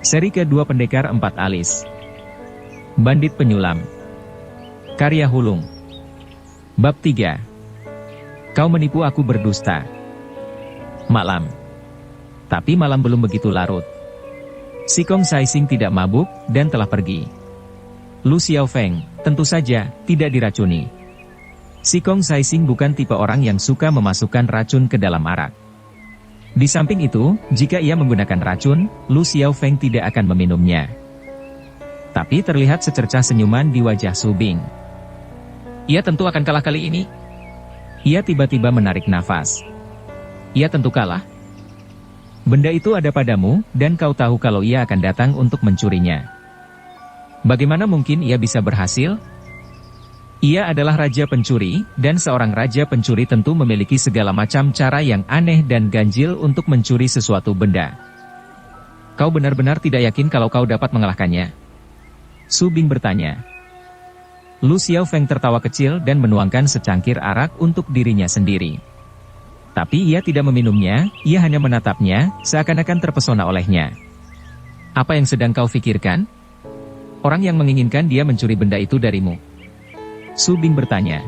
Seri kedua Pendekar Empat Alis. Bandit Penyulam. Karya Hulung. Bab 3. Kau menipu aku berdusta. Malam. Tapi malam belum begitu larut. Si Kong Saising tidak mabuk, dan telah pergi. Lu Xiaofeng, tentu saja, tidak diracuni. Si Kong Saising bukan tipe orang yang suka memasukkan racun ke dalam arak. Di samping itu, jika ia menggunakan racun, Lu Xiaofeng tidak akan meminumnya. Tapi terlihat secercah senyuman di wajah Su Bing. Ia tentu akan kalah kali ini. Ia tiba-tiba menarik nafas. Ia tentu kalah. Benda itu ada padamu, dan kau tahu kalau ia akan datang untuk mencurinya. Bagaimana mungkin ia bisa berhasil? Ia adalah raja pencuri, dan seorang raja pencuri tentu memiliki segala macam cara yang aneh dan ganjil untuk mencuri sesuatu benda. Kau benar-benar tidak yakin kalau kau dapat mengalahkannya? Su Bing bertanya. Lu Xiaofeng tertawa kecil dan menuangkan secangkir arak untuk dirinya sendiri. Tapi ia tidak meminumnya, ia hanya menatapnya, seakan-akan terpesona olehnya. Apa yang sedang kau pikirkan? Orang yang menginginkan dia mencuri benda itu darimu. Su Bing bertanya.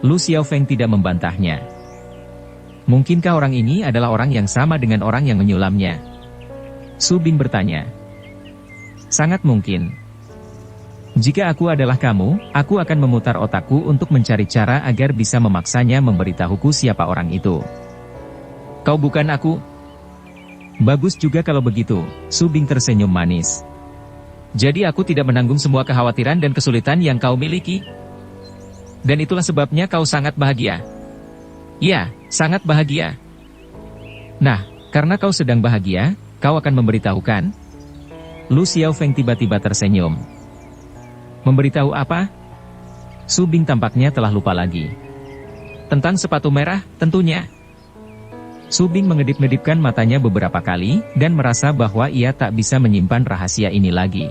Lu Xiaofeng tidak membantahnya. Mungkinkah orang ini adalah orang yang sama dengan orang yang menyulamnya? Su Bing bertanya. Sangat mungkin. Jika aku adalah kamu, aku akan memutar otakku untuk mencari cara agar bisa memaksanya memberitahuku siapa orang itu. Kau bukan aku. Bagus juga kalau begitu, Su Bing tersenyum manis. Jadi aku tidak menanggung semua kekhawatiran dan kesulitan yang kau miliki. Dan itulah sebabnya kau sangat bahagia. Ya, sangat bahagia. Nah, karena kau sedang bahagia, kau akan memberitahukan? Lu Xiaofeng tiba-tiba tersenyum. Memberitahu apa? Su Bing tampaknya telah lupa lagi. Tentang sepatu merah, tentunya. Su Bing mengedip-ngedipkan matanya beberapa kali, dan merasa bahwa ia tak bisa menyimpan rahasia ini lagi.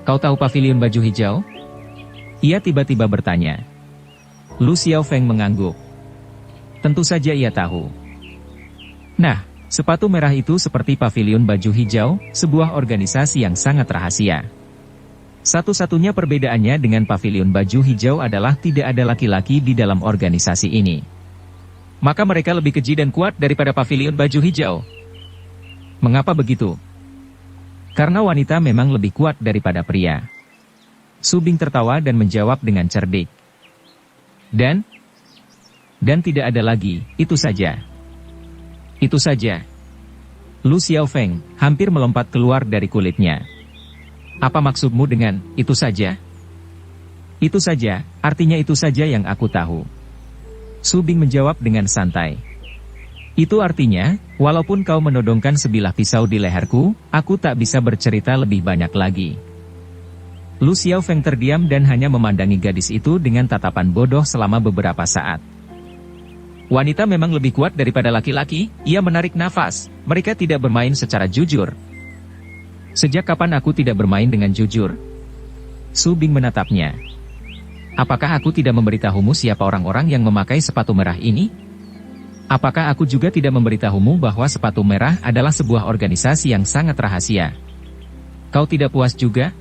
Kau tahu pavilion baju hijau? Ia tiba-tiba bertanya. Lu Xiaofeng mengangguk. Tentu saja ia tahu. Nah, sepatu merah itu seperti pavilion baju hijau, sebuah organisasi yang sangat rahasia. Satu-satunya perbedaannya dengan pavilion baju hijau adalah tidak ada laki-laki di dalam organisasi ini. Maka mereka lebih keji dan kuat daripada pavilion baju hijau. Mengapa begitu? Karena wanita memang lebih kuat daripada pria. Su Bing tertawa dan menjawab dengan cerdik. Dan tidak ada lagi, itu saja. Itu saja. Lu Xiaofeng hampir melompat keluar dari kulitnya. Apa maksudmu dengan itu saja? Itu saja, artinya itu saja yang aku tahu. Su Bing menjawab dengan santai. Itu artinya, walaupun kau menodongkan sebilah pisau di leherku, aku tak bisa bercerita lebih banyak lagi. Lu Xiaofeng terdiam dan hanya memandangi gadis itu dengan tatapan bodoh selama beberapa saat. Wanita memang lebih kuat daripada laki-laki, ia menarik nafas, mereka tidak bermain secara jujur. Sejak kapan aku tidak bermain dengan jujur? Su Bing menatapnya. Apakah aku tidak memberitahumu siapa orang-orang yang memakai sepatu merah ini? Apakah aku juga tidak memberitahumu bahwa sepatu merah adalah sebuah organisasi yang sangat rahasia? Kau tidak puas juga?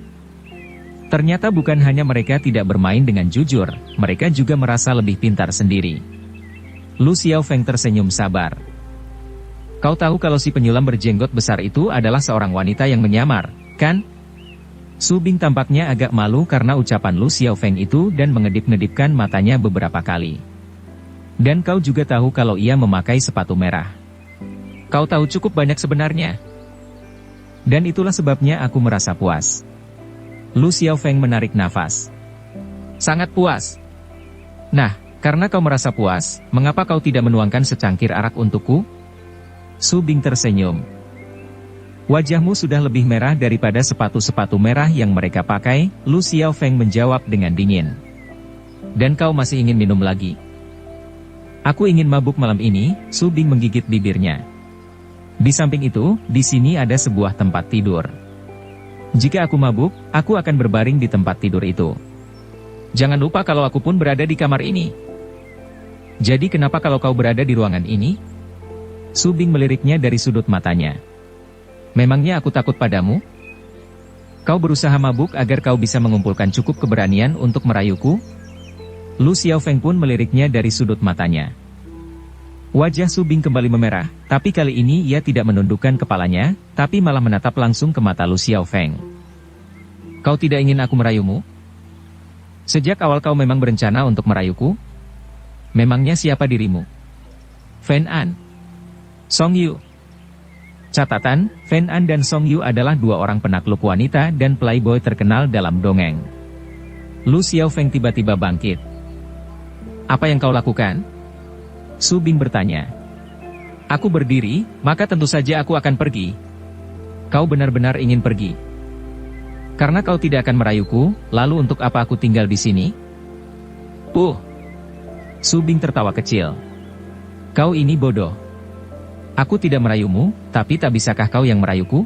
Ternyata bukan hanya mereka tidak bermain dengan jujur, mereka juga merasa lebih pintar sendiri. Lu Xiaofeng tersenyum sabar. Kau tahu kalau si penyulam berjenggot besar itu adalah seorang wanita yang menyamar, kan? Su Bing tampaknya agak malu karena ucapan Lu Xiaofeng itu dan mengedip-ngedipkan matanya beberapa kali. Dan kau juga tahu kalau ia memakai sepatu merah. Kau tahu cukup banyak sebenarnya. Dan itulah sebabnya aku merasa puas. Lu Xiaofeng menarik nafas. Sangat puas. Nah, karena kau merasa puas, mengapa kau tidak menuangkan secangkir arak untukku? Su Bing tersenyum. Wajahmu sudah lebih merah daripada sepatu-sepatu merah yang mereka pakai, Lu Xiaofeng menjawab dengan dingin. Dan kau masih ingin minum lagi? Aku ingin mabuk malam ini, Su Bing menggigit bibirnya. Di samping itu, di sini ada sebuah tempat tidur. Jika aku mabuk, aku akan berbaring di tempat tidur itu. Jangan lupa kalau aku pun berada di kamar ini. Jadi kenapa kalau kau berada di ruangan ini? Su Bing meliriknya dari sudut matanya. Memangnya aku takut padamu? Kau berusaha mabuk agar kau bisa mengumpulkan cukup keberanian untuk merayuku? Lu Xiaofeng pun meliriknya dari sudut matanya. Wajah Su Bing kembali memerah, tapi kali ini ia tidak menundukkan kepalanya, tapi malah menatap langsung ke mata Lu Xiaofeng. Kau tidak ingin aku merayumu? Sejak awal kau memang berencana untuk merayuku? Memangnya siapa dirimu? Fan An, Song Yu. Catatan, Fan An dan Song Yu adalah dua orang penakluk wanita dan playboy terkenal dalam dongeng. Lu Xiaofeng tiba-tiba bangkit. Apa yang kau lakukan? Su Bing bertanya. Aku berdiri, maka tentu saja aku akan pergi. Kau benar-benar ingin pergi? Karena kau tidak akan merayuku, lalu untuk apa aku tinggal di sini? Su Bing tertawa kecil. Kau ini bodoh. Aku tidak merayumu, tapi tak bisakah kau yang merayuku?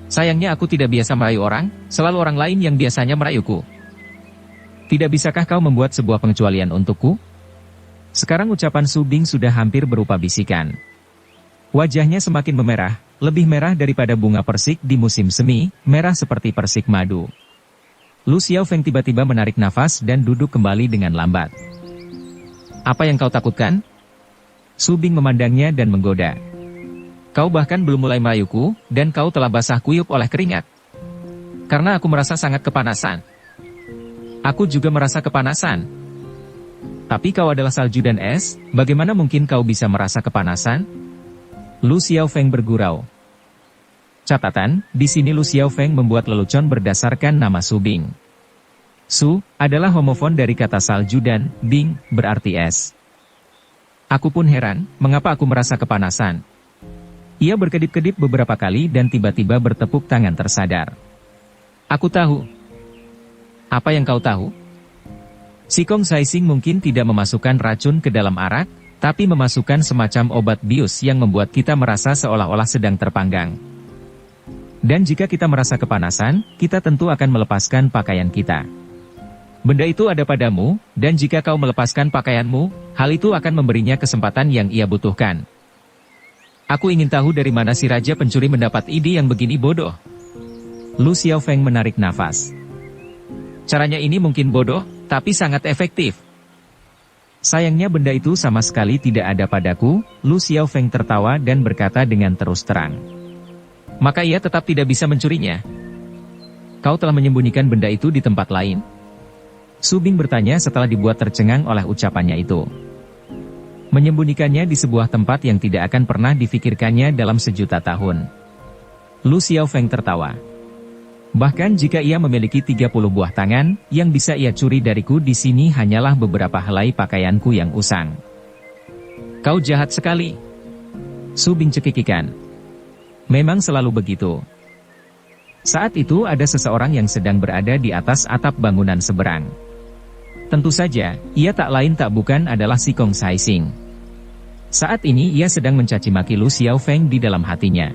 Sayangnya aku tidak biasa merayu orang, selalu orang lain yang biasanya merayuku. Tidak bisakah kau membuat sebuah pengecualian untukku? Sekarang ucapan Su Bing sudah hampir berupa bisikan. Wajahnya semakin memerah, lebih merah daripada bunga persik di musim semi, merah seperti persik madu. Lu Xiaofeng tiba-tiba menarik nafas dan duduk kembali dengan lambat. Apa yang kau takutkan? Su Bing memandangnya dan menggoda. Kau bahkan belum mulai merayuku, dan kau telah basah kuyup oleh keringat. Karena aku merasa sangat kepanasan. Aku juga merasa kepanasan. Tapi kau adalah salju dan es, bagaimana mungkin kau bisa merasa kepanasan? Lu Xiaofeng bergurau. Catatan, di sini Lu Xiaofeng membuat lelucon berdasarkan nama Su Bing. Su adalah homofon dari kata salju dan Bing berarti es. Aku pun heran, mengapa aku merasa kepanasan. Ia berkedip-kedip beberapa kali dan tiba-tiba bertepuk tangan tersadar. Aku tahu. Apa yang kau tahu? Sikong Saising mungkin tidak memasukkan racun ke dalam arak, tapi memasukkan semacam obat bius yang membuat kita merasa seolah-olah sedang terpanggang. Dan jika kita merasa kepanasan, kita tentu akan melepaskan pakaian kita. Benda itu ada padamu, dan jika kau melepaskan pakaianmu, hal itu akan memberinya kesempatan yang ia butuhkan. Aku ingin tahu dari mana si Raja Pencuri mendapat ide yang begini bodoh. Lu Xiaofeng menarik nafas. Caranya ini mungkin bodoh, tapi sangat efektif. Sayangnya benda itu sama sekali tidak ada padaku, Lu Xiaofeng tertawa dan berkata dengan terus terang. Maka ia tetap tidak bisa mencurinya. Kau telah menyembunyikan benda itu di tempat lain? Su Bing bertanya setelah dibuat tercengang oleh ucapannya itu. Menyembunyikannya di sebuah tempat yang tidak akan pernah difikirkannya dalam sejuta tahun. Lu Xiaofeng tertawa. Bahkan jika ia memiliki 30 buah tangan, yang bisa ia curi dariku di sini hanyalah beberapa helai pakaianku yang usang. Kau jahat sekali. Su Bing cekikikan. Memang selalu begitu. Saat itu ada seseorang yang sedang berada di atas atap bangunan seberang. Tentu saja, ia tak lain tak bukan adalah Sikong Saising. Saat ini ia sedang mencaci maki Lu Xiaofeng di dalam hatinya.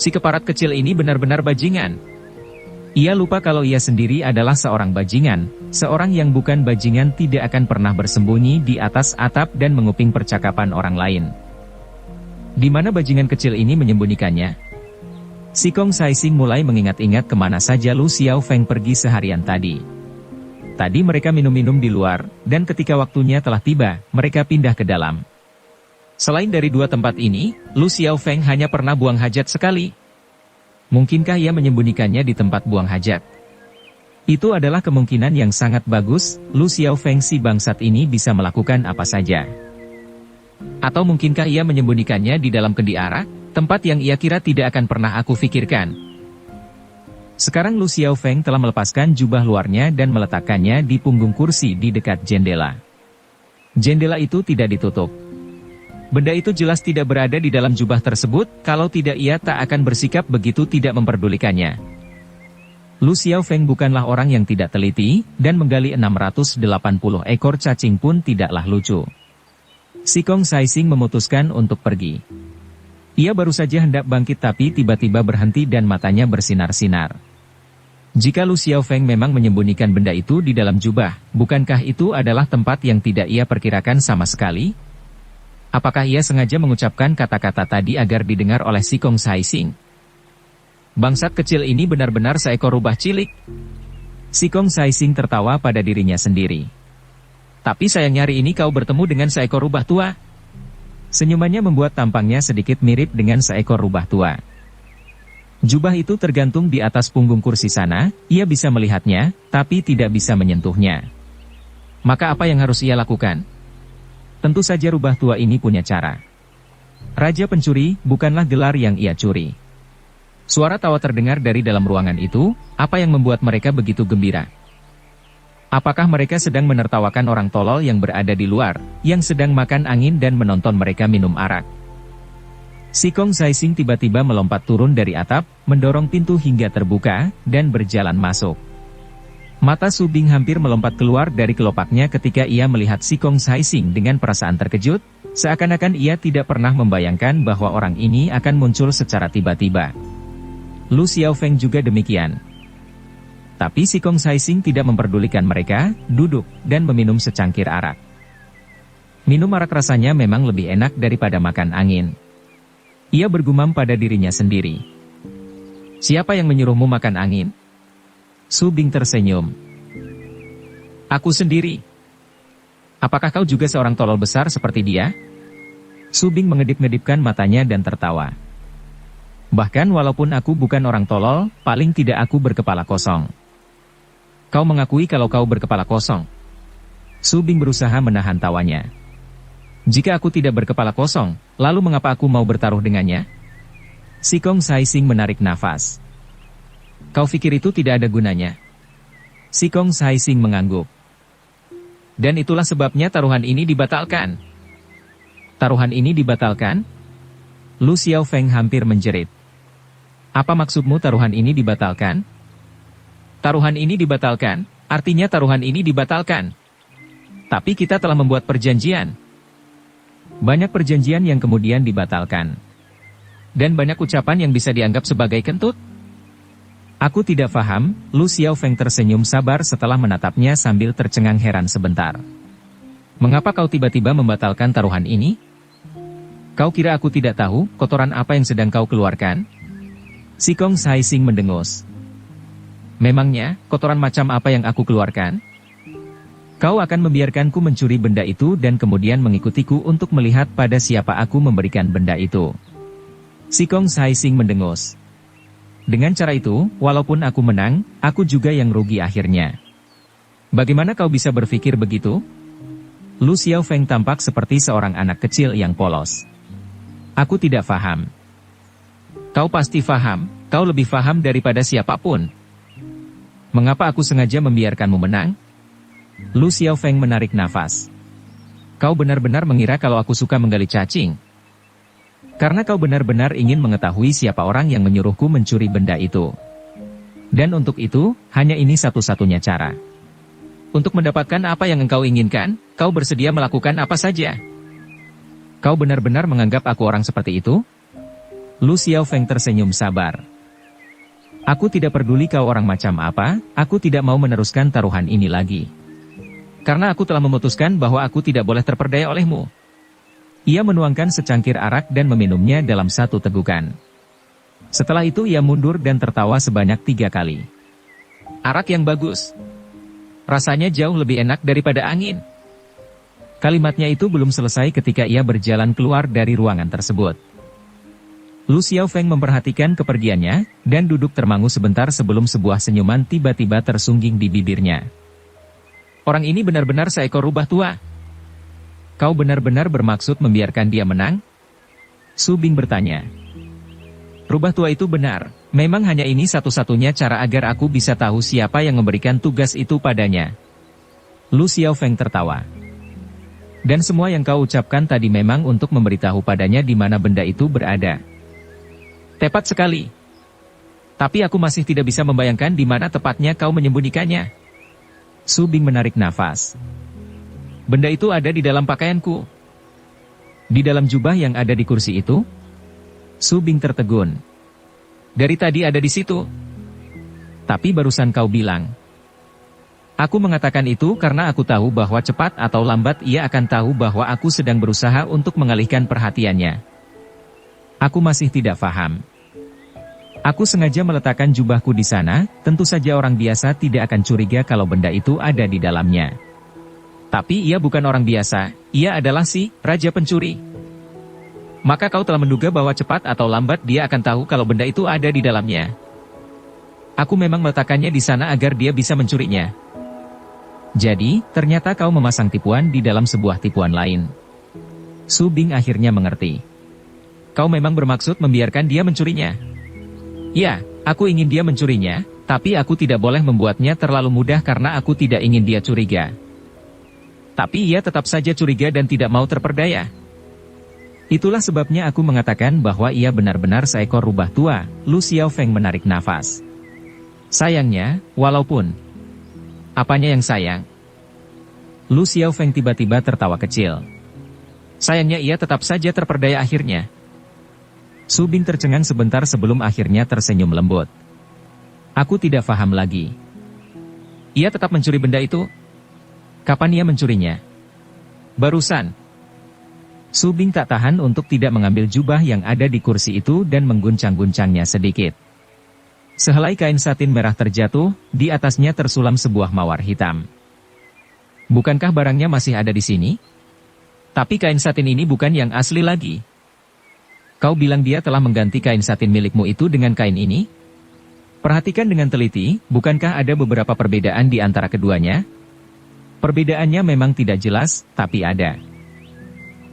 Si keparat kecil ini benar-benar bajingan. Ia lupa kalau ia sendiri adalah seorang bajingan, seorang yang bukan bajingan tidak akan pernah bersembunyi di atas atap dan menguping percakapan orang lain. Di mana bajingan kecil ini menyembunyikannya? Sikong Saising mulai mengingat-ingat kemana saja Lu Xiaofeng pergi seharian tadi. Tadi mereka minum-minum di luar, dan ketika waktunya telah tiba, mereka pindah ke dalam. Selain dari dua tempat ini, Lu Xiaofeng hanya pernah buang hajat sekali. Mungkinkah ia menyembunyikannya di tempat buang hajat? Itu adalah kemungkinan yang sangat bagus, Lu Xiaofeng si bangsat ini bisa melakukan apa saja. Atau mungkinkah ia menyembunyikannya di dalam kendi arak, tempat yang ia kira tidak akan pernah aku pikirkan. Sekarang Lu Xiaofeng telah melepaskan jubah luarnya dan meletakkannya di punggung kursi di dekat jendela. Jendela itu tidak ditutup. Benda itu jelas tidak berada di dalam jubah tersebut, kalau tidak ia tak akan bersikap begitu tidak memperdulikannya. Lu Xiaofeng bukanlah orang yang tidak teliti, dan menggali 680 ekor cacing pun tidaklah lucu. Sikong Saising memutuskan untuk pergi. Ia baru saja hendak bangkit tapi tiba-tiba berhenti dan matanya bersinar-sinar. Jika Lu Xiaofeng memang menyembunyikan benda itu di dalam jubah, bukankah itu adalah tempat yang tidak ia perkirakan sama sekali? Apakah ia sengaja mengucapkan kata-kata tadi agar didengar oleh si Kong Saising? Bangsat kecil ini benar-benar seekor rubah cilik. Si Kong Saising tertawa pada dirinya sendiri. Tapi sayangnya hari ini kau bertemu dengan seekor rubah tua. Senyumannya membuat tampangnya sedikit mirip dengan seekor rubah tua. Jubah itu tergantung di atas punggung kursi sana, ia bisa melihatnya, tapi tidak bisa menyentuhnya. Maka apa yang harus ia lakukan? Tentu saja rubah tua ini punya cara. Raja pencuri bukanlah gelar yang ia curi. Suara tawa terdengar dari dalam ruangan itu, apa yang membuat mereka begitu gembira? Apakah mereka sedang menertawakan orang tolol yang berada di luar, yang sedang makan angin dan menonton mereka minum arak? Si Kong Saising tiba-tiba melompat turun dari atap, mendorong pintu hingga terbuka, dan berjalan masuk. Mata Su Bing hampir melompat keluar dari kelopaknya ketika ia melihat si Kong Saising dengan perasaan terkejut, seakan-akan ia tidak pernah membayangkan bahwa orang ini akan muncul secara tiba-tiba. Lu Xiaofeng juga demikian. Tapi si Kong Saising tidak memperdulikan mereka, duduk, dan meminum secangkir arak. Minum arak rasanya memang lebih enak daripada makan angin. Ia bergumam pada dirinya sendiri. Siapa yang menyuruhmu makan angin? Su Bing tersenyum. Aku sendiri. Apakah kau juga seorang tolol besar seperti dia? Su Bing mengedip-ngedipkan matanya dan tertawa. Bahkan walaupun aku bukan orang tolol, paling tidak aku berkepala kosong. Kau mengakui kalau kau berkepala kosong? Su Bing berusaha menahan tawanya. Jika aku tidak berkepala kosong, lalu mengapa aku mau bertaruh dengannya? Si Kong Saising menarik nafas. Kau pikir itu tidak ada gunanya? Si Kong Saising mengangguk. Dan itulah sebabnya taruhan ini dibatalkan. Taruhan ini dibatalkan? Lu Xiaofeng hampir menjerit. Apa maksudmu taruhan ini dibatalkan? Taruhan ini dibatalkan, artinya taruhan ini dibatalkan. Tapi kita telah membuat perjanjian. Banyak perjanjian yang kemudian dibatalkan. Dan banyak ucapan yang bisa dianggap sebagai kentut. Aku tidak paham, Lu Xiaofeng tersenyum sabar setelah menatapnya sambil tercengang heran sebentar. Mengapa kau tiba-tiba membatalkan taruhan ini? Kau kira aku tidak tahu, kotoran apa yang sedang kau keluarkan? Si Kong Saising mendengus. Memangnya, kotoran macam apa yang aku keluarkan? Kau akan membiarkanku mencuri benda itu dan kemudian mengikutiku untuk melihat pada siapa aku memberikan benda itu. Si Kong Saising mendengus. Dengan cara itu, walaupun aku menang, aku juga yang rugi akhirnya. Bagaimana kau bisa berpikir begitu? Lu Xiaofeng tampak seperti seorang anak kecil yang polos. Aku tidak paham. Kau pasti paham, kau lebih paham daripada siapapun. Mengapa aku sengaja membiarkanmu menang? Lu Xiaofeng menarik nafas. Kau benar-benar mengira kalau aku suka menggali cacing? Karena kau benar-benar ingin mengetahui siapa orang yang menyuruhku mencuri benda itu. Dan untuk itu, hanya ini satu-satunya cara. Untuk mendapatkan apa yang engkau inginkan, kau bersedia melakukan apa saja. Kau benar-benar menganggap aku orang seperti itu? Lu Xiaofeng tersenyum sabar. Aku tidak peduli kau orang macam apa, aku tidak mau meneruskan taruhan ini lagi. Karena aku telah memutuskan bahwa aku tidak boleh terperdaya olehmu. Ia menuangkan secangkir arak dan meminumnya dalam satu tegukan. Setelah itu ia mundur dan tertawa sebanyak 3 kali. Arak yang bagus. Rasanya jauh lebih enak daripada angin. Kalimatnya itu belum selesai ketika ia berjalan keluar dari ruangan tersebut. Lu Xiaofeng memperhatikan kepergiannya, dan duduk termangu sebentar sebelum sebuah senyuman tiba-tiba tersungging di bibirnya. Orang ini benar-benar seekor rubah tua. Kau benar-benar bermaksud membiarkan dia menang? Su Bing bertanya. Rubah tua itu benar, memang hanya ini satu-satunya cara agar aku bisa tahu siapa yang memberikan tugas itu padanya. Lu Xiaofeng tertawa. Dan semua yang kau ucapkan tadi memang untuk memberitahu padanya di mana benda itu berada. Tepat sekali. Tapi aku masih tidak bisa membayangkan di mana tepatnya kau menyembunyikannya. Su Bing menarik nafas. Benda itu ada di dalam pakaianku. Di dalam jubah yang ada di kursi itu? Su Bing tertegun. Dari tadi ada di situ. Tapi barusan kau bilang. Aku mengatakan itu karena aku tahu bahwa cepat atau lambat ia akan tahu bahwa aku sedang berusaha untuk mengalihkan perhatiannya. Aku masih tidak paham. Aku sengaja meletakkan jubahku di sana, tentu saja orang biasa tidak akan curiga kalau benda itu ada di dalamnya. Tapi ia bukan orang biasa, ia adalah si Raja Pencuri. Maka kau telah menduga bahwa cepat atau lambat dia akan tahu kalau benda itu ada di dalamnya. Aku memang meletakkannya di sana agar dia bisa mencurinya. Jadi, ternyata kau memasang tipuan di dalam sebuah tipuan lain. Su Bing akhirnya mengerti. Kau memang bermaksud membiarkan dia mencurinya? Ya, aku ingin dia mencurinya, tapi aku tidak boleh membuatnya terlalu mudah karena aku tidak ingin dia curiga. Tapi ia tetap saja curiga dan tidak mau terperdaya. Itulah sebabnya aku mengatakan bahwa ia benar-benar seekor rubah tua. Lu Xiaofeng menarik nafas. Sayangnya, walaupun... Apanya yang sayang? Lu Xiaofeng tiba-tiba tertawa kecil. Sayangnya ia tetap saja terperdaya akhirnya. Su Bing tercengang sebentar sebelum akhirnya tersenyum lembut. Aku tidak paham lagi. Ia tetap mencuri benda itu? Kapan ia mencurinya? Barusan. Su Bing tak tahan untuk tidak mengambil jubah yang ada di kursi itu dan mengguncang-guncangnya sedikit. Sehelai kain satin merah terjatuh, di atasnya tersulam sebuah mawar hitam. Bukankah barangnya masih ada di sini? Tapi kain satin ini bukan yang asli lagi. Kau bilang dia telah mengganti kain satin milikmu itu dengan kain ini? Perhatikan dengan teliti, bukankah ada beberapa perbedaan di antara keduanya? Perbedaannya memang tidak jelas, tapi ada.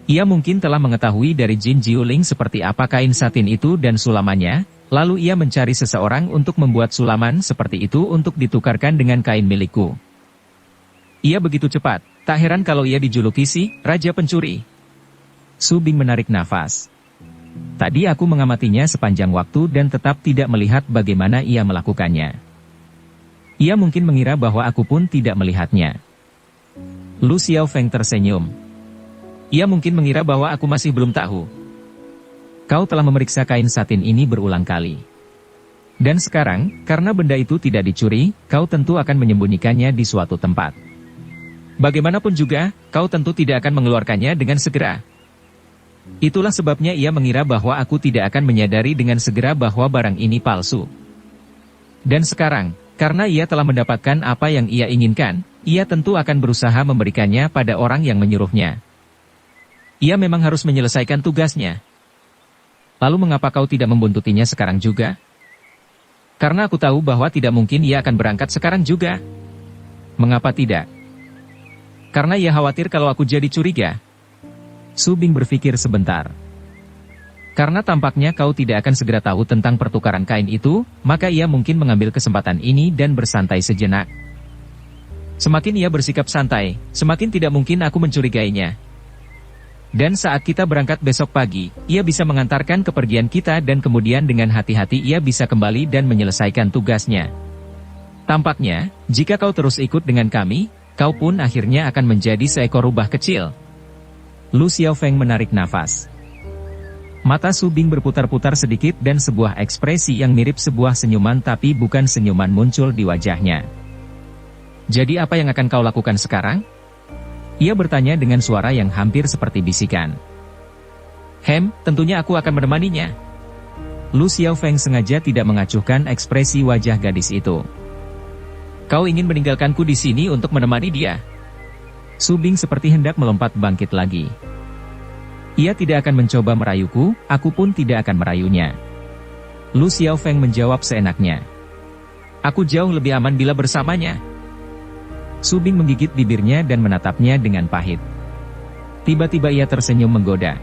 Ia mungkin telah mengetahui dari Jin Jiuling seperti apa kain satin itu dan sulamannya, lalu ia mencari seseorang untuk membuat sulaman seperti itu untuk ditukarkan dengan kain milikku. Ia begitu cepat, tak heran kalau ia dijuluki si Raja Pencuri. Su Bing menarik nafas. Tadi aku mengamatinya sepanjang waktu dan tetap tidak melihat bagaimana ia melakukannya. Ia mungkin mengira bahwa aku pun tidak melihatnya. Lu Xiaofeng tersenyum. Ia mungkin mengira bahwa aku masih belum tahu. Kau telah memeriksa kain satin ini berulang kali. Dan sekarang, karena benda itu tidak dicuri, kau tentu akan menyembunyikannya di suatu tempat. Bagaimanapun juga, kau tentu tidak akan mengeluarkannya dengan segera. Itulah sebabnya ia mengira bahwa aku tidak akan menyadari dengan segera bahwa barang ini palsu. Dan sekarang, karena ia telah mendapatkan apa yang ia inginkan, ia tentu akan berusaha memberikannya pada orang yang menyuruhnya. Ia memang harus menyelesaikan tugasnya. Lalu mengapa kau tidak membuntutinya sekarang juga? Karena aku tahu bahwa tidak mungkin ia akan berangkat sekarang juga. Mengapa tidak? Karena ia khawatir kalau aku jadi curiga. Su Bing berpikir sebentar. Karena tampaknya kau tidak akan segera tahu tentang pertukaran kain itu, maka ia mungkin mengambil kesempatan ini dan bersantai sejenak. Semakin ia bersikap santai, semakin tidak mungkin aku mencurigainya. Dan saat kita berangkat besok pagi, ia bisa mengantarkan kepergian kita dan kemudian dengan hati-hati ia bisa kembali dan menyelesaikan tugasnya. Tampaknya, jika kau terus ikut dengan kami, kau pun akhirnya akan menjadi seekor rubah kecil. Lu Xiaofeng menarik nafas. Mata Su Bing berputar-putar sedikit dan sebuah ekspresi yang mirip sebuah senyuman tapi bukan senyuman muncul di wajahnya. Jadi apa yang akan kau lakukan sekarang? Ia bertanya dengan suara yang hampir seperti bisikan. Tentunya aku akan menemaninya. Lu Xiaofeng sengaja tidak mengacuhkan ekspresi wajah gadis itu. Kau ingin meninggalkanku di sini untuk menemani dia? Su Bing seperti hendak melompat bangkit lagi. Ia tidak akan mencoba merayuku, aku pun tidak akan merayunya. Lu Xiaofeng menjawab seenaknya. Aku jauh lebih aman bila bersamanya. Su Bing menggigit bibirnya dan menatapnya dengan pahit. Tiba-tiba ia tersenyum menggoda.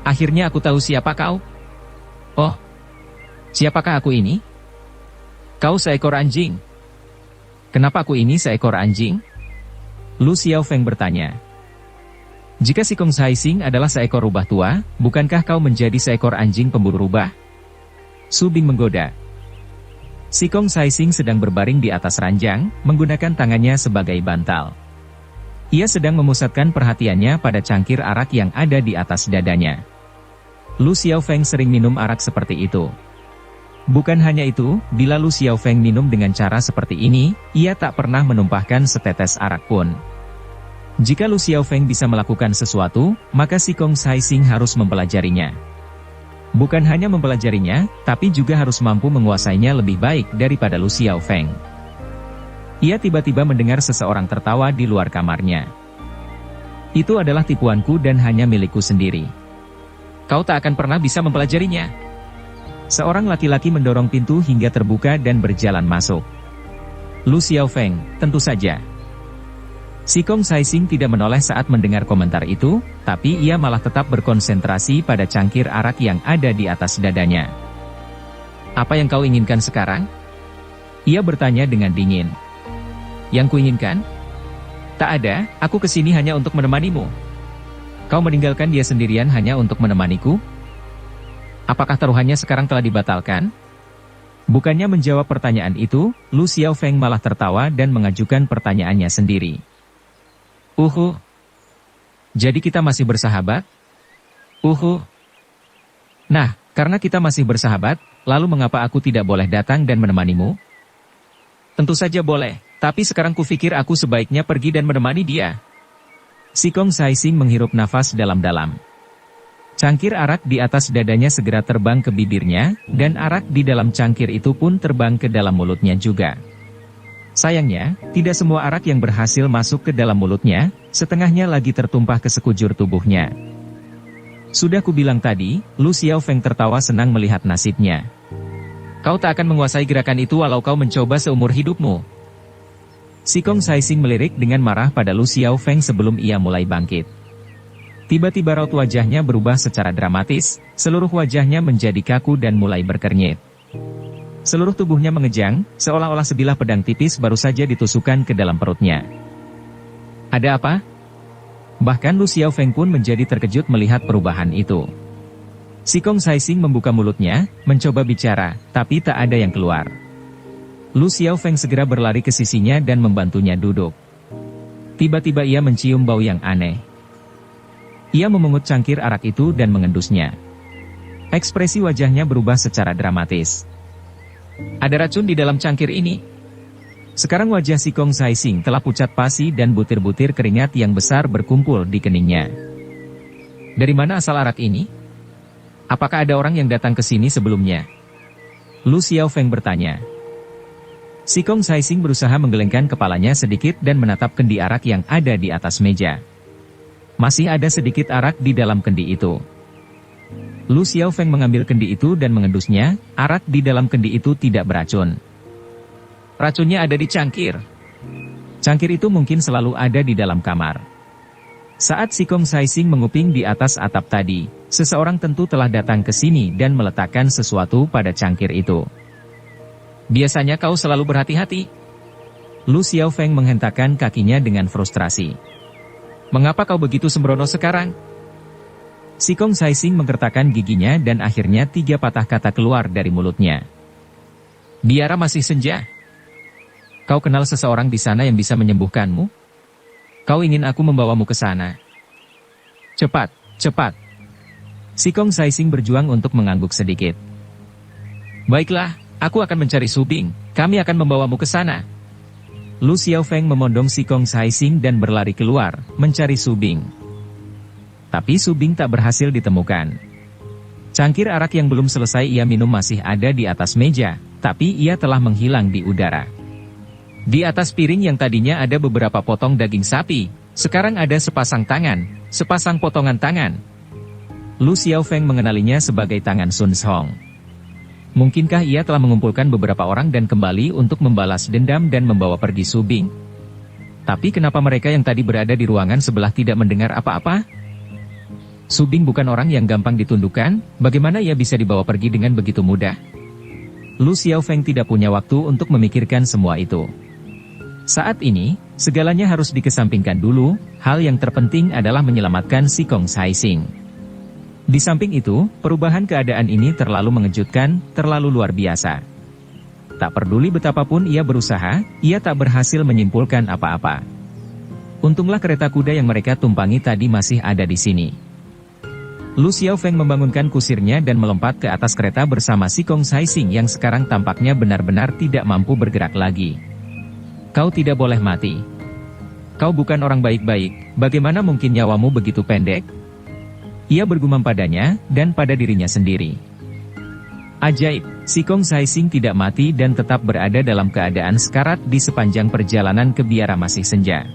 Akhirnya aku tahu siapa kau. Oh, siapakah aku ini? Kau seekor anjing. Kenapa aku ini seekor anjing? Lu Xiaofeng bertanya. Jika si Kong Haising adalah seekor rubah tua, bukankah kau menjadi seekor anjing pemburu rubah? Su Bing menggoda. Si Kong Haising sedang berbaring di atas ranjang, menggunakan tangannya sebagai bantal. Ia sedang memusatkan perhatiannya pada cangkir arak yang ada di atas dadanya. Lu Xiaofeng sering minum arak seperti itu. Bukan hanya itu, bila Lu Xiaofeng minum dengan cara seperti ini, ia tak pernah menumpahkan setetes arak pun. Jika Lu Xiaofeng bisa melakukan sesuatu, maka si Kong Saising harus mempelajarinya. Bukan hanya mempelajarinya, tapi juga harus mampu menguasainya lebih baik daripada Lu Xiaofeng. Ia tiba-tiba mendengar seseorang tertawa di luar kamarnya. Itu adalah tipuanku dan hanya milikku sendiri. Kau tak akan pernah bisa mempelajarinya. Seorang laki-laki mendorong pintu hingga terbuka dan berjalan masuk. Lu Xiaofeng, tentu saja. Si Kong Saising tidak menoleh saat mendengar komentar itu, tapi ia malah tetap berkonsentrasi pada cangkir arak yang ada di atas dadanya. Apa yang kau inginkan sekarang? Ia bertanya dengan dingin. Yang kuinginkan? Tak ada, aku kesini hanya untuk menemanimu. Kau meninggalkan dia sendirian hanya untuk menemaniku? Apakah taruhannya sekarang telah dibatalkan? Bukannya menjawab pertanyaan itu, Lu Xiaofeng malah tertawa dan mengajukan pertanyaannya sendiri. Jadi kita masih bersahabat? Nah, karena kita masih bersahabat, lalu mengapa aku tidak boleh datang dan menemanimu? Tentu saja boleh, tapi sekarang kupikir aku sebaiknya pergi dan menemani dia. Si Kong Saising menghirup nafas dalam-dalam. Cangkir arak di atas dadanya segera terbang ke bibirnya, dan arak di dalam cangkir itu pun terbang ke dalam mulutnya juga. Sayangnya, tidak semua arak yang berhasil masuk ke dalam mulutnya, setengahnya lagi tertumpah ke sekujur tubuhnya. Sudah kubilang tadi, Lu Xiaofeng tertawa senang melihat nasibnya. Kau tak akan menguasai gerakan itu walau kau mencoba seumur hidupmu. Si Kong Saising melirik dengan marah pada Lu Xiaofeng sebelum ia mulai bangkit. Tiba-tiba raut wajahnya berubah secara dramatis, seluruh wajahnya menjadi kaku dan mulai berkernyit. Seluruh tubuhnya mengejang, seolah-olah sebilah pedang tipis baru saja ditusukkan ke dalam perutnya. Ada apa? Bahkan Lu Xiaofeng pun menjadi terkejut melihat perubahan itu. Si Kong Saising membuka mulutnya, mencoba bicara, tapi tak ada yang keluar. Lu Xiaofeng segera berlari ke sisinya dan membantunya duduk. Tiba-tiba ia mencium bau yang aneh. Ia memungut cangkir arak itu dan mengendusnya. Ekspresi wajahnya berubah secara dramatis. Ada racun di dalam cangkir ini. Sekarang wajah si Kong Saising telah pucat pasi dan butir-butir keringat yang besar berkumpul di keningnya. Dari mana asal arak ini? Apakah ada orang yang datang ke sini sebelumnya? Lu Xiaofeng bertanya. Si Kong Saising berusaha menggelengkan kepalanya sedikit dan menatap kendi arak yang ada di atas meja. Masih ada sedikit arak di dalam kendi itu. Lu Xiaofeng mengambil kendi itu dan mengendusnya, arak di dalam kendi itu tidak beracun. Racunnya ada di cangkir. Cangkir itu mungkin selalu ada di dalam kamar. Saat si Kong Saising menguping di atas atap tadi, seseorang tentu telah datang ke sini dan meletakkan sesuatu pada cangkir itu. Biasanya kau selalu berhati-hati. Lu Xiaofeng menghentakkan kakinya dengan frustrasi. Mengapa kau begitu sembrono sekarang? Si Kong Saising menggertakkan giginya dan akhirnya 3 patah kata keluar dari mulutnya. Biara masih senja. Kau kenal seseorang di sana yang bisa menyembuhkanmu? Kau ingin aku membawamu ke sana? Cepat, cepat. Si Kong Saising berjuang untuk mengangguk sedikit. Baiklah, aku akan mencari Su Bing, kami akan membawamu ke sana. Lu Xiaofeng memondong si Kong Saising dan berlari keluar, mencari Su Bing. Tapi Su Bing tak berhasil ditemukan. Cangkir arak yang belum selesai ia minum masih ada di atas meja, tapi ia telah menghilang di udara. Di atas piring yang tadinya ada beberapa potong daging sapi, sekarang ada sepasang tangan, sepasang potongan tangan. Lu Xiaofeng mengenalinya sebagai tangan Sun Hong. Mungkinkah ia telah mengumpulkan beberapa orang dan kembali untuk membalas dendam dan membawa pergi Su Bing? Tapi kenapa mereka yang tadi berada di ruangan sebelah tidak mendengar apa-apa? Su Bing bukan orang yang gampang ditundukkan, bagaimana ia bisa dibawa pergi dengan begitu mudah? Lu Xiaofeng tidak punya waktu untuk memikirkan semua itu. Saat ini, segalanya harus dikesampingkan dulu, hal yang terpenting adalah menyelamatkan si Kong Saising. Di samping itu, perubahan keadaan ini terlalu mengejutkan, terlalu luar biasa. Tak peduli betapapun ia berusaha, ia tak berhasil menyimpulkan apa-apa. Untunglah kereta kuda yang mereka tumpangi tadi masih ada di sini. Lu Xiaofeng membangunkan kusirnya dan melompat ke atas kereta bersama si Kong Saising yang sekarang tampaknya benar-benar tidak mampu bergerak lagi. Kau tidak boleh mati. Kau bukan orang baik-baik, bagaimana mungkin nyawamu begitu pendek? Ia bergumam padanya, dan pada dirinya sendiri. Ajaib, si Kong Saising tidak mati dan tetap berada dalam keadaan sekarat di sepanjang perjalanan ke Biara Masih Senja.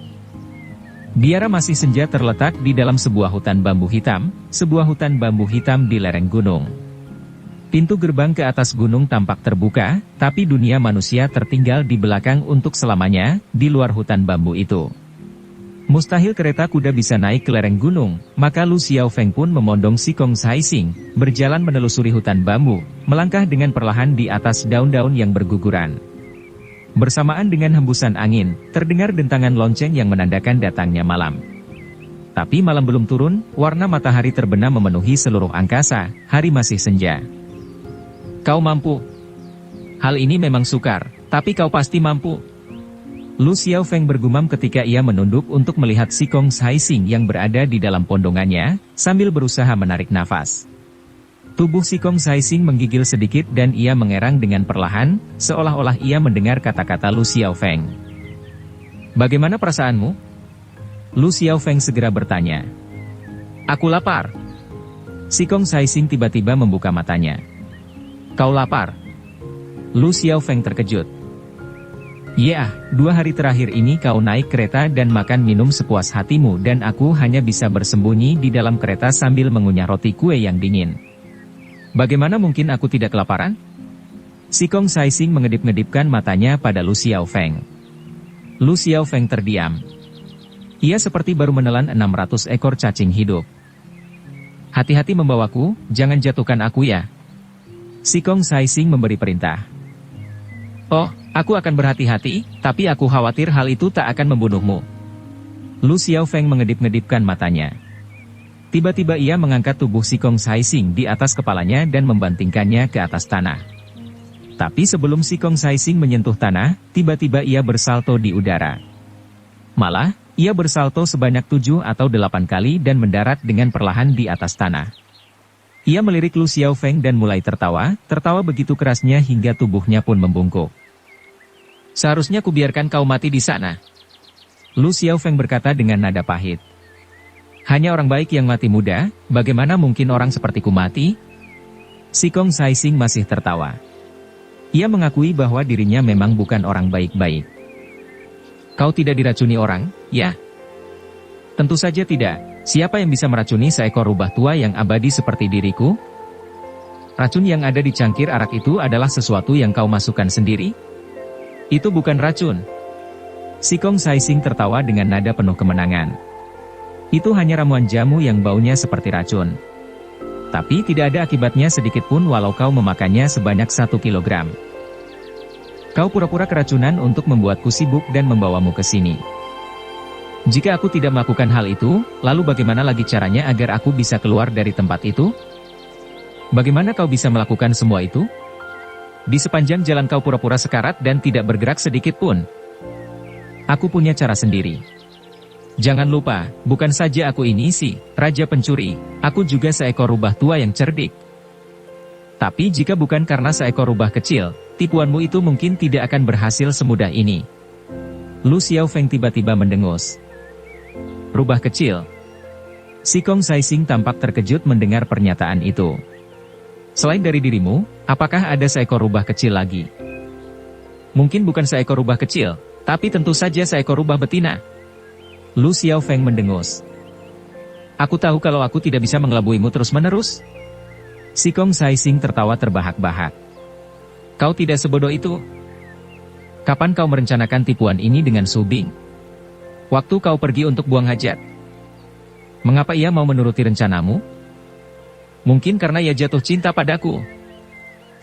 Biara Masih Senja terletak di dalam sebuah hutan bambu hitam, di lereng gunung. Pintu gerbang ke atas gunung tampak terbuka, tapi dunia manusia tertinggal di belakang untuk selamanya, di luar hutan bambu itu. Mustahil kereta kuda bisa naik ke lereng gunung, maka Lu Xiaofeng pun memondong si Kong Saising, berjalan menelusuri hutan bambu, melangkah dengan perlahan di atas daun-daun yang berguguran. Bersamaan dengan hembusan angin, terdengar dentangan lonceng yang menandakan datangnya malam. Tapi malam belum turun, warna matahari terbenam memenuhi seluruh angkasa, hari masih senja. Kau mampu. Hal ini memang sukar, tapi kau pasti mampu. Lu Xiaofeng bergumam ketika ia menunduk untuk melihat si Kong Saising yang berada di dalam pondongannya, sambil berusaha menarik nafas. Tubuh si Kong Saising menggigil sedikit dan ia mengerang dengan perlahan, seolah-olah ia mendengar kata-kata Lu Xiaofeng. Bagaimana perasaanmu? Lu Xiaofeng segera bertanya. Aku lapar. Si Kong Saising tiba-tiba membuka matanya. Kau lapar? Lu Xiaofeng terkejut. Ya, 2 hari terakhir ini kau naik kereta dan makan minum sepuas hatimu dan aku hanya bisa bersembunyi di dalam kereta sambil mengunyah roti kue yang dingin. Bagaimana mungkin aku tidak kelaparan? Si Kong Saising mengedip-ngedipkan matanya pada Lu Xiaofeng. Lu Xiaofeng terdiam. Ia seperti baru menelan 600 ekor cacing hidup. Hati-hati membawaku, jangan jatuhkan aku ya. Si Kong Saising memberi perintah. Oh, aku akan berhati-hati, tapi aku khawatir hal itu tak akan membunuhmu. Lu Xiaofeng mengedip-ngedipkan matanya. Tiba-tiba ia mengangkat tubuh si Kong Saising di atas kepalanya dan membantingkannya ke atas tanah. Tapi sebelum si Kong Saising menyentuh tanah, tiba-tiba ia bersalto di udara. Malah, ia bersalto sebanyak 7 atau 8 kali dan mendarat dengan perlahan di atas tanah. Ia melirik Lu Xiaofeng dan mulai tertawa begitu kerasnya hingga tubuhnya pun membungkuk. Seharusnya kubiarkan kau mati di sana. Lu Xiaofeng berkata dengan nada pahit. Hanya orang baik yang mati muda, bagaimana mungkin orang sepertiku mati? Si Kong Saising masih tertawa. Ia mengakui bahwa dirinya memang bukan orang baik-baik. Kau tidak diracuni orang, ya? Tentu saja tidak. Siapa yang bisa meracuni seekor rubah tua yang abadi seperti diriku? Racun yang ada di cangkir arak itu adalah sesuatu yang kau masukkan sendiri? Itu bukan racun. Si Kong Saising tertawa dengan nada penuh kemenangan. Itu hanya ramuan jamu yang baunya seperti racun. Tapi tidak ada akibatnya sedikit pun walau kau memakannya sebanyak 1 kilogram. Kau pura-pura keracunan untuk membuatku sibuk dan membawamu ke sini. Jika aku tidak melakukan hal itu, lalu bagaimana lagi caranya agar aku bisa keluar dari tempat itu? Bagaimana kau bisa melakukan semua itu? Di sepanjang jalan kau pura-pura sekarat dan tidak bergerak sedikit pun. Aku punya cara sendiri. Jangan lupa, bukan saja aku ini si Raja Pencuri, aku juga seekor rubah tua yang cerdik. Tapi jika bukan karena seekor rubah kecil, tipuanmu itu mungkin tidak akan berhasil semudah ini. Lu Xiaofeng tiba-tiba mendengus. Rubah kecil. Si Kong Saising tampak terkejut mendengar pernyataan itu. Selain dari dirimu, apakah ada seekor rubah kecil lagi? Mungkin bukan seekor rubah kecil, tapi tentu saja seekor rubah betina. Lu Xiaofeng mendengus. Aku tahu kalau aku tidak bisa mengelabuimu terus-menerus. Si Kong Saising tertawa terbahak-bahak. Kau tidak sebodoh itu. Kapan kau merencanakan tipuan ini dengan Su Bing? Waktu kau pergi untuk buang hajat. Mengapa ia mau menuruti rencanamu? Mungkin karena ia jatuh cinta padaku.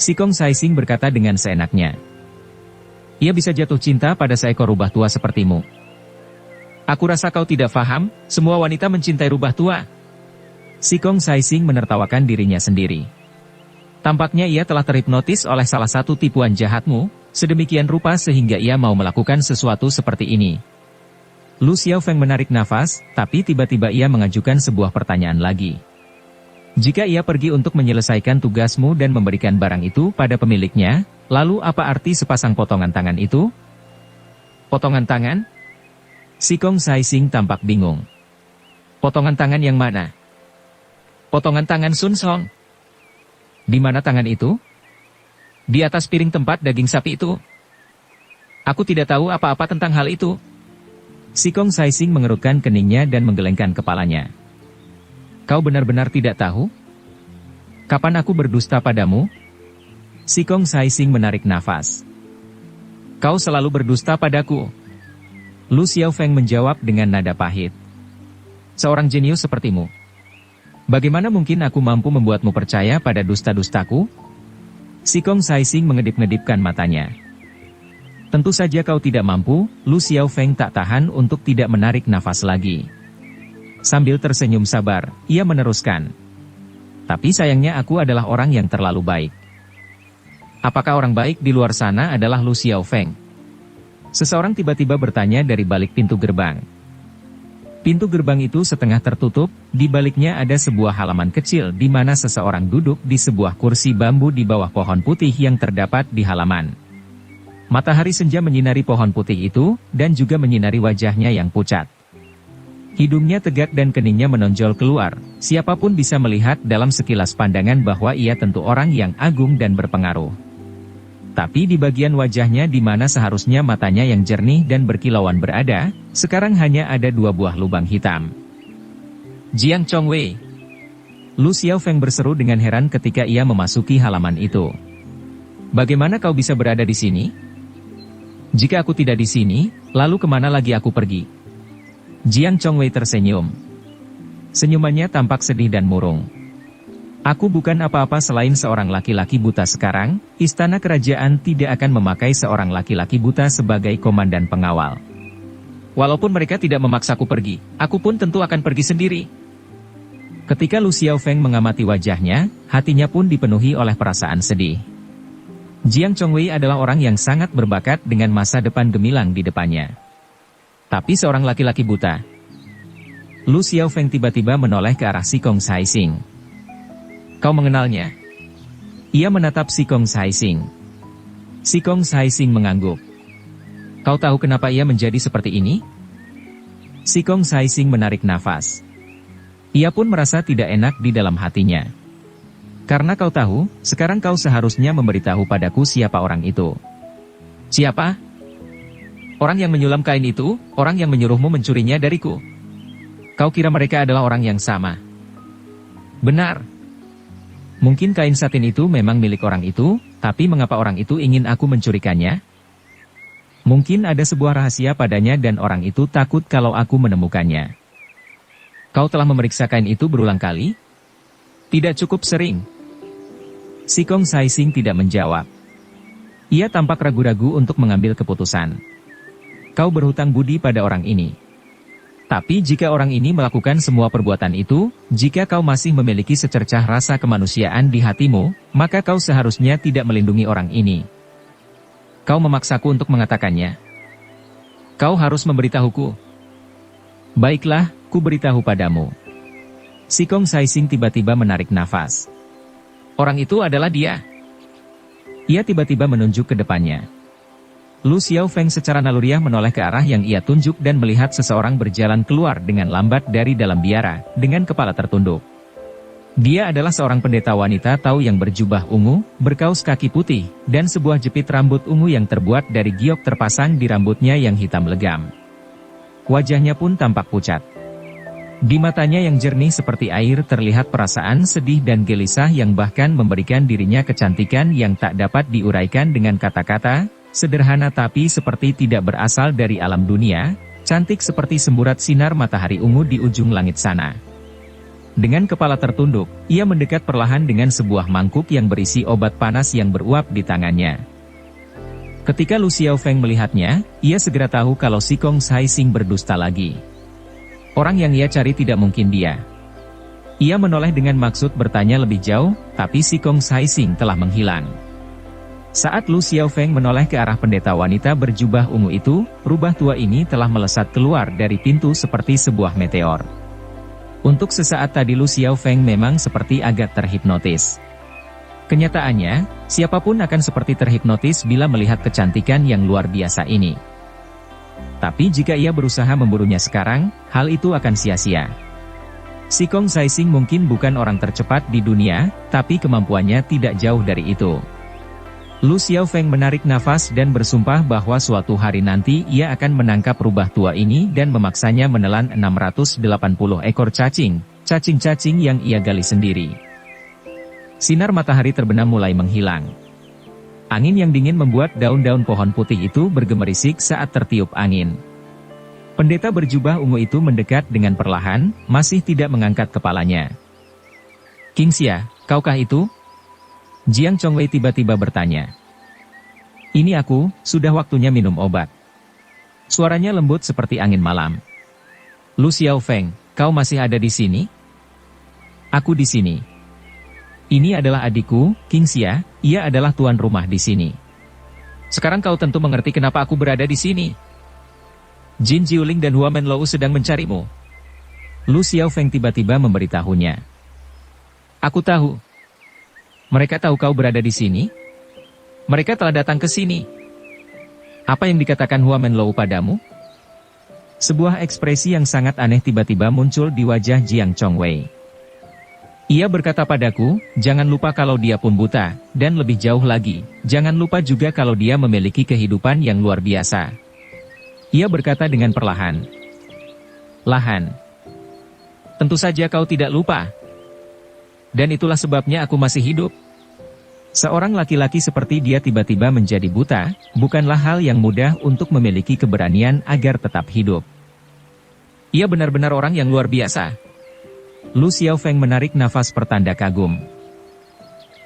Si Kong Saising berkata dengan seenaknya. Ia bisa jatuh cinta pada seekor rubah tua sepertimu. Aku rasa kau tidak paham, semua wanita mencintai rubah tua. Si Kong Saising menertawakan dirinya sendiri. Tampaknya ia telah terhipnotis oleh salah satu tipuan jahatmu, sedemikian rupa sehingga ia mau melakukan sesuatu seperti ini. Lu Xiaofeng menarik nafas, tapi tiba-tiba ia mengajukan sebuah pertanyaan lagi. Jika ia pergi untuk menyelesaikan tugasmu dan memberikan barang itu pada pemiliknya, lalu apa arti sepasang potongan tangan itu? Potongan tangan? Si Kong Saising tampak bingung. Potongan tangan yang mana? Potongan tangan Sun Song. Di mana tangan itu? Di atas piring tempat daging sapi itu. Aku tidak tahu apa-apa tentang hal itu. Si Kong Saising mengerutkan keningnya dan menggelengkan kepalanya. Kau benar-benar tidak tahu? Kapan aku berdusta padamu? Si Kong Saising menarik nafas. Kau selalu berdusta padaku. Lu Xiaofeng menjawab dengan nada pahit. Seorang jenius sepertimu. Bagaimana mungkin aku mampu membuatmu percaya pada dusta-dustaku? Si Kong Saising mengedip-ngedipkan matanya. Tentu saja kau tidak mampu, Lu Xiaofeng tak tahan untuk tidak menarik nafas lagi. Sambil tersenyum sabar, ia meneruskan. Tapi sayangnya aku adalah orang yang terlalu baik. Apakah orang baik di luar sana adalah Lu Xiaofeng? Seseorang tiba-tiba bertanya dari balik pintu gerbang. Pintu gerbang itu setengah tertutup, di baliknya ada sebuah halaman kecil di mana seseorang duduk di sebuah kursi bambu di bawah pohon putih yang terdapat di halaman. Matahari senja menyinari pohon putih itu, dan juga menyinari wajahnya yang pucat. Hidungnya tegak dan keningnya menonjol keluar, siapapun bisa melihat dalam sekilas pandangan bahwa ia tentu orang yang agung dan berpengaruh. Tapi di bagian wajahnya di mana seharusnya matanya yang jernih dan berkilauan berada, sekarang hanya ada 2 buah lubang hitam. Jiang Chongwei. Lu Xiaofeng berseru dengan heran ketika ia memasuki halaman itu. Bagaimana kau bisa berada di sini? Jika aku tidak di sini, lalu kemana lagi aku pergi? Jiang Chongwei tersenyum. Senyumannya tampak sedih dan murung. Aku bukan apa-apa selain seorang laki-laki buta sekarang, istana kerajaan tidak akan memakai seorang laki-laki buta sebagai komandan pengawal. Walaupun mereka tidak memaksaku pergi, aku pun tentu akan pergi sendiri. Ketika Lu Xiaofeng mengamati wajahnya, hatinya pun dipenuhi oleh perasaan sedih. Jiang Chongwei adalah orang yang sangat berbakat dengan masa depan gemilang di depannya. Tapi seorang laki-laki buta. Lu Xiaofeng tiba-tiba menoleh ke arah Si Kong Saising. Kau mengenalnya? Ia menatap Si Kong Saising. Si Kong Saising mengangguk. Kau tahu kenapa ia menjadi seperti ini? Si Kong Saising menarik nafas. Ia pun merasa tidak enak di dalam hatinya. Karena kau tahu, sekarang kau seharusnya memberitahu padaku siapa orang itu. Siapa? Orang yang menyulam kain itu, orang yang menyuruhmu mencurinya dariku. Kau kira mereka adalah orang yang sama? Benar. Mungkin kain satin itu memang milik orang itu, tapi mengapa orang itu ingin aku mencurikannya? Mungkin ada sebuah rahasia padanya dan orang itu takut kalau aku menemukannya. Kau telah memeriksa kain itu berulang kali? Tidak cukup sering. Si Kong Saising tidak menjawab. Ia tampak ragu-ragu untuk mengambil keputusan. Kau berhutang budi pada orang ini. Tapi jika orang ini melakukan semua perbuatan itu, jika kau masih memiliki secercah rasa kemanusiaan di hatimu, maka kau seharusnya tidak melindungi orang ini. Kau memaksaku untuk mengatakannya. Kau harus memberitahuku. Baiklah, ku beritahu padamu. Si Kong Saising tiba-tiba menarik nafas. Orang itu adalah dia. Ia tiba-tiba menunjuk ke depannya. Lu Xiaofeng secara naluriah menoleh ke arah yang ia tunjuk dan melihat seseorang berjalan keluar dengan lambat dari dalam biara, dengan kepala tertunduk. Dia adalah seorang pendeta wanita Tao yang berjubah ungu, berkaus kaki putih, dan sebuah jepit rambut ungu yang terbuat dari giok terpasang di rambutnya yang hitam legam. Wajahnya pun tampak pucat. Di matanya yang jernih seperti air terlihat perasaan sedih dan gelisah yang bahkan memberikan dirinya kecantikan yang tak dapat diuraikan dengan kata-kata. Sederhana tapi seperti tidak berasal dari alam dunia, cantik seperti semburat sinar matahari ungu di ujung langit sana. Dengan kepala tertunduk, ia mendekat perlahan dengan sebuah mangkuk yang berisi obat panas yang beruap di tangannya. Ketika Lu Xiaofeng melihatnya, ia segera tahu kalau Si Kong Saising berdusta lagi. Orang yang ia cari tidak mungkin dia. Ia menoleh dengan maksud bertanya lebih jauh, tapi Si Kong Saising telah menghilang. Saat Lu Xiaofeng menoleh ke arah pendeta wanita berjubah ungu itu, rubah tua ini telah melesat keluar dari pintu seperti sebuah meteor. Untuk sesaat tadi Lu Xiaofeng memang seperti agak terhipnotis. Kenyataannya, siapapun akan seperti terhipnotis bila melihat kecantikan yang luar biasa ini. Tapi jika ia berusaha memburunya sekarang, hal itu akan sia-sia. Si Kong Saising mungkin bukan orang tercepat di dunia, tapi kemampuannya tidak jauh dari itu. Lu Xiaofeng menarik nafas dan bersumpah bahwa suatu hari nanti ia akan menangkap rubah tua ini dan memaksanya menelan 680 ekor cacing yang ia gali sendiri. Sinar matahari terbenam mulai menghilang. Angin yang dingin membuat daun-daun pohon putih itu bergemerisik saat tertiup angin. Pendeta berjubah ungu itu mendekat dengan perlahan, masih tidak mengangkat kepalanya. "Qingxia, kaukah itu?" Jiang Chongwei tiba-tiba bertanya. "Ini aku, sudah waktunya minum obat." Suaranya lembut seperti angin malam. "Lu Xiaofeng, kau masih ada di sini?" "Aku di sini. Ini adalah adikku, Qingxia, ia adalah tuan rumah di sini. Sekarang kau tentu mengerti kenapa aku berada di sini. Jin Jiuling dan Hua Menlou sedang mencarimu." Lu Xiaofeng tiba-tiba memberitahunya. "Aku tahu. Mereka tahu kau berada di sini? Mereka telah datang ke sini. Apa yang dikatakan Hua Menlou padamu?" Sebuah ekspresi yang sangat aneh tiba-tiba muncul di wajah Jiang Chongwei. "Ia berkata padaku, jangan lupa kalau dia pun buta, dan lebih jauh lagi, jangan lupa juga kalau dia memiliki kehidupan yang luar biasa." Ia berkata dengan perlahan. "Lahan. Tentu saja kau tidak lupa. Dan itulah sebabnya aku masih hidup." Seorang laki-laki seperti dia tiba-tiba menjadi buta, bukanlah hal yang mudah untuk memiliki keberanian agar tetap hidup. Ia benar-benar orang yang luar biasa. Lu Xiaofeng menarik nafas pertanda kagum.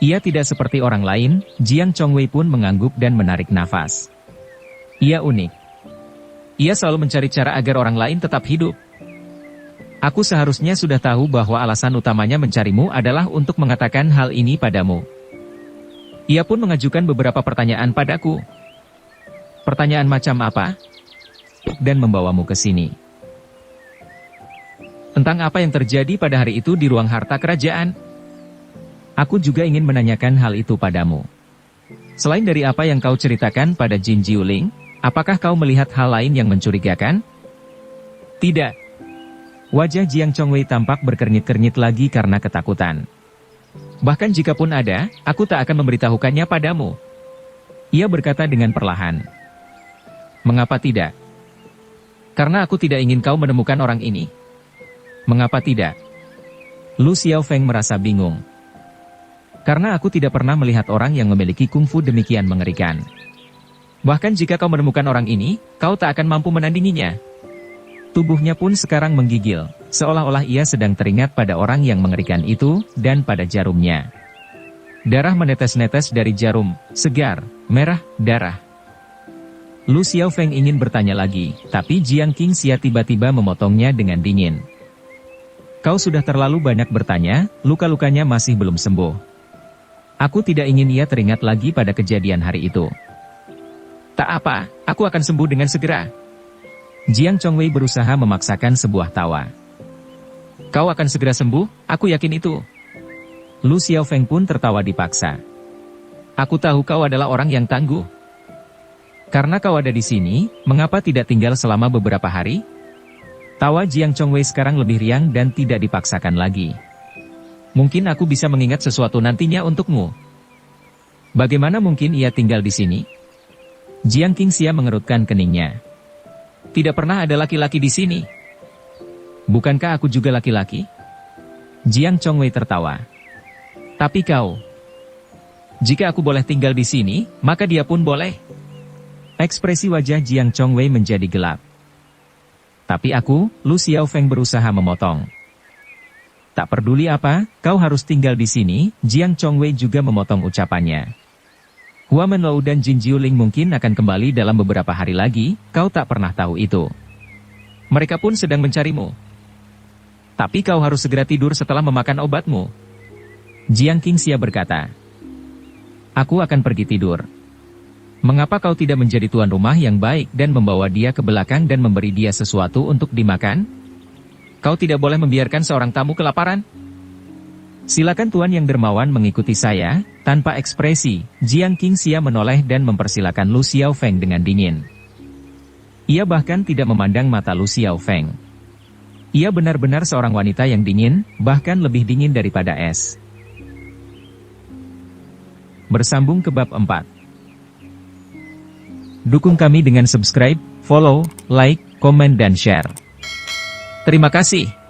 Ia tidak seperti orang lain, Jiang Chongwei pun mengangguk dan menarik nafas. Ia unik. Ia selalu mencari cara agar orang lain tetap hidup. Aku seharusnya sudah tahu bahwa alasan utamanya mencarimu adalah untuk mengatakan hal ini padamu. Ia pun mengajukan beberapa pertanyaan padaku. Pertanyaan macam apa? Dan membawamu ke sini. Tentang apa yang terjadi pada hari itu di ruang harta kerajaan. Aku juga ingin menanyakan hal itu padamu. Selain dari apa yang kau ceritakan pada Jin Jiuling, apakah kau melihat hal lain yang mencurigakan? Tidak. Wajah Jiang Chongwei tampak berkernyit-kernyit lagi karena ketakutan. Bahkan jikapun ada, aku tak akan memberitahukannya padamu. Ia berkata dengan perlahan. Mengapa tidak? Karena aku tidak ingin kau menemukan orang ini. Mengapa tidak? Lu Xiaofeng merasa bingung. Karena aku tidak pernah melihat orang yang memiliki kungfu demikian mengerikan. Bahkan jika kau menemukan orang ini, kau tak akan mampu menandinginya. Tubuhnya pun sekarang menggigil, seolah-olah ia sedang teringat pada orang yang mengerikan itu, dan pada jarumnya. Darah menetes-netes dari jarum, segar, merah, darah. Lu Xiaofeng ingin bertanya lagi, tapi Jiang Qingxia tiba-tiba memotongnya dengan dingin. Kau sudah terlalu banyak bertanya, luka-lukanya masih belum sembuh. Aku tidak ingin ia teringat lagi pada kejadian hari itu. Tak apa, aku akan sembuh dengan segera. Jiang Chongwei berusaha memaksakan sebuah tawa. Kau akan segera sembuh, aku yakin itu. Lu Xiaofeng pun tertawa dipaksa. Aku tahu kau adalah orang yang tangguh. Karena kau ada di sini, mengapa tidak tinggal selama beberapa hari? Tawa Jiang Chongwei sekarang lebih riang dan tidak dipaksakan lagi. Mungkin aku bisa mengingat sesuatu nantinya untukmu. Bagaimana mungkin ia tinggal di sini? Jiang Qingxia mengerutkan keningnya. Tidak pernah ada laki-laki di sini. Bukankah aku juga laki-laki? Jiang Chongwei tertawa. Tapi kau. Jika aku boleh tinggal di sini, maka dia pun boleh. Ekspresi wajah Jiang Chongwei menjadi gelap. Tapi aku, Lu Xiaofeng berusaha memotong. Tak peduli apa, kau harus tinggal di sini, Jiang Chongwei juga memotong ucapannya. Hua Menlou dan Jin Jiuling mungkin akan kembali dalam beberapa hari lagi, kau tak pernah tahu itu. Mereka pun sedang mencarimu. Tapi kau harus segera tidur setelah memakan obatmu. Jiang Qingxia berkata. Aku akan pergi tidur. Mengapa kau tidak menjadi tuan rumah yang baik dan membawa dia ke belakang dan memberi dia sesuatu untuk dimakan? Kau tidak boleh membiarkan seorang tamu kelaparan. Silakan Tuan Yang Dermawan mengikuti saya. Tanpa ekspresi, Jiang Qingxia menoleh dan mempersilakan Lu Xiaofeng dengan dingin. Ia bahkan tidak memandang mata Lu Xiaofeng. Ia benar-benar seorang wanita yang dingin, bahkan lebih dingin daripada es. Bersambung ke bab 4. Dukung kami dengan subscribe, follow, like, komen dan share. Terima kasih.